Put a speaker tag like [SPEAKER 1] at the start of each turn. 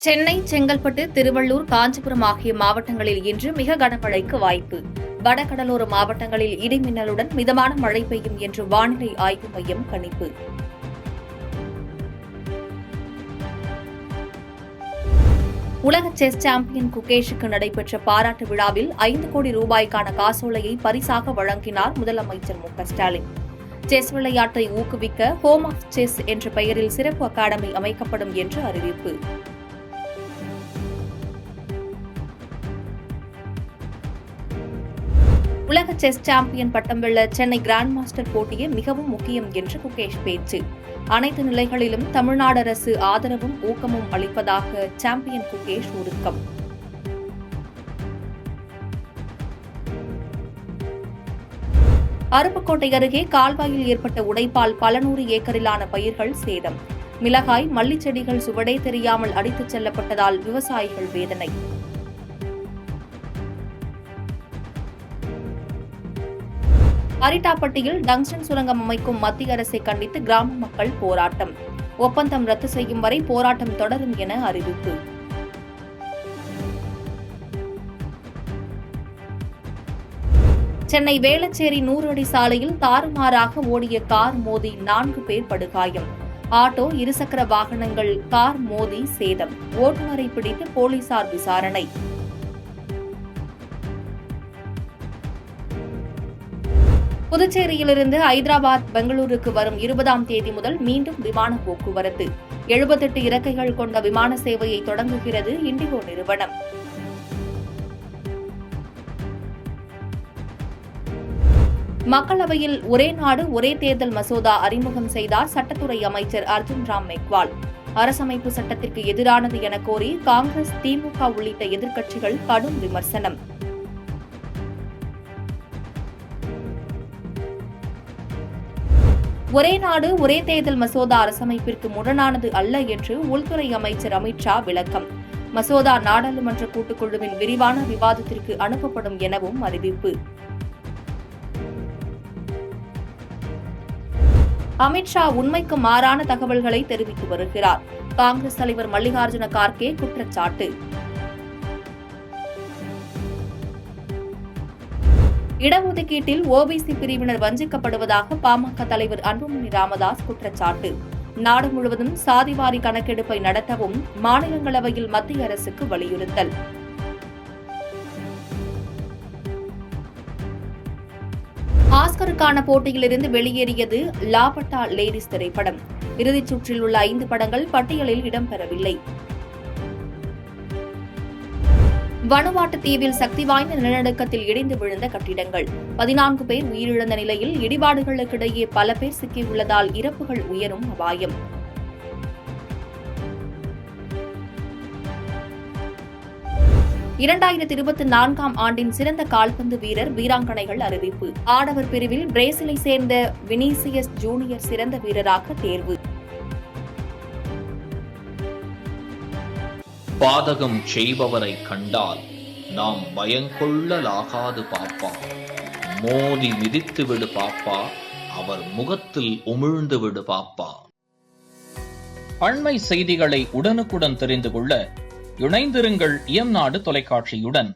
[SPEAKER 1] சென்னை, செங்கல்பட்டு, திருவள்ளூர், காஞ்சிபுரம் ஆகிய மாவட்டங்களில் இன்று மிக கனமழைக்கு வாய்ப்பு. வடகடலோர மாவட்டங்களில் இடிமின்னலுடன் மிதமான மழை பெய்யும் என்று வானிலை ஆய்வு மையம் கணிப்பு. உலக செஸ் சாம்பியன் குகேஷுக்கு நடைபெற்ற பாராட்டு விழாவில் 5 கோடி ரூபாய்க்கான காசோலையை பரிசாக வழங்கினார் முதலமைச்சர் மு.க.ஸ்டாலின். செஸ் விளையாட்டை ஊக்குவிக்க ஹோம் ஆஃப் செஸ் என்ற பெயரில் சிறப்பு அகாடமி அமைக்கப்படும் என்று அறிவிப்பு. உலக செஸ் சாம்பியன் பட்டம் வெல்ல சென்னை கிராண்ட் மாஸ்டர் போட்டியே மிகவும் முக்கியம் என்று குகேஷ் பேச்சு. அனைத்து நிலைகளிலும் தமிழ்நாடு அரசு ஆதரவும் ஊக்கமும் அளிப்பதாக சாம்பியன் குகேஷ் உருக்கம். அருப்புக்கோட்டை அருகே கால்வாயில் ஏற்பட்ட உடைப்பால் பல நூறு ஏக்கரிலான பயிர்கள் சேதம். மிளகாய், மல்லிச்செடிகள் சுவடே தெரியாமல் அடித்துச் செல்லப்பட்டதால் விவசாயிகள் வேதனை. அரிட்டாப்பட்டியில் டங்ஸ்டன் சுரங்கம் அமைக்கும் மத்திய அரசை கண்டித்து கிராம மக்கள் போராட்டம். ஒப்பந்தம் ரத்து செய்யும் வரை போராட்டம் தொடரும் என அறிவிப்பு. சென்னை வேளச்சேரி 100 அடி சாலையில் தாறுமாறாக ஓடிய கார் மோதி 4 பேர் படுகாயம். ஆட்டோ, இருசக்கர வாகனங்கள், கார் மோதி சேதம். ஓட்டுநரை பிடித்து போலீசார் விசாரணை. புதுச்சேரியிலிருந்து ஐதராபாத், பெங்களூருக்கு வரும் 20ஆம் தேதி முதல் மீண்டும் விமான போக்குவரத்து. 78 இறக்கைகள் கொண்ட விமான சேவையை தொடங்குகிறது இண்டிகோ நிறுவனம். மக்களவையில் ஒரே நாடு ஒரே தேர்தல் மசோதா அறிமுகம் செய்தார் சட்டத்துறை அமைச்சர் அர்ஜுன் ராம் மெக்வால். அரசமைப்பு சட்டத்திற்கு எதிரானது என கோரி காங்கிரஸ், திமுக உள்ளிட்ட எதிர்க்கட்சிகள் கடும் விமர்சனம். ஒரே நாடு ஒரே தேர்தல் மசோதா அரசமைப்பிற்கு முரணானது அல்ல என்று உள்துறை அமைச்சர் அமித் ஷா விளக்கம். மசோதா நாடாளுமன்ற கூட்டுக்குழுவின் விரிவான விவாதத்திற்கு அனுப்பப்படும் எனவும் அறிவிப்பு. அமித் ஷா உண்மைக்கு மாறான தகவல்களை தெரிவித்து வருகிறார். காங்கிரஸ் தலைவர் மல்லிகார்ஜுன கார்கே குற்றச்சாட்டு. இடஒதுக்கீட்டில் ஓபிசி பிரிவினர் வஞ்சிக்கப்படுவதாக பாமக தலைவர் அன்புமணி ராமதாஸ் குற்றச்சாட்டு. நாடு முழுவதும் சாதிவாரி கணக்கெடுப்பை நடத்தவும் மாநிலங்களவையில் மத்திய அரசுக்கு வலியுறுத்தல். ஆஸ்கருக்கான போட்டியிலிருந்து வெளியேறியது லாபட்டா லேடிஸ் திரைப்படம். இறுதிச் சுற்றில் உள்ள 5 படங்கள் பட்டியலில் இடம்பெறவில்லை. வனுவாட்டு தீவில் சக்தி வாய்ந்த நிலநடுக்கத்தில் இடிந்து விழுந்த கட்டிடங்கள். 14 பேர் உயிரிழந்த நிலையில் இடிபாடுகளுக்கிடையே பல பேர் சிக்கியுள்ளதால் இறப்புகள் உயரும் அபாயம். இரண்டாயிரத்து 24ஆம் ஆண்டின் சிறந்த கால்பந்து வீரர், வீராங்கனைகள் அறிவிப்பு. ஆடவர் பிரிவில் பிரேசிலை சேர்ந்த வினிசியஸ் ஜூனியர் சிறந்த வீரராக தேர்வு.
[SPEAKER 2] பாதகம் செய்பவரை கண்டால் நாம் பயங்கொள்ளலாகாது பாப்பா. மோதி மிதித்து விடு பாப்பா, அவர் முகத்தில் உமிழ்ந்து விடு பாப்பா. அண்மை செய்திகளை உடனுக்குடன் தெரிந்து கொள்ள இணைந்திருங்கள் இயம்நாடு தொலைக்காட்சியுடன்.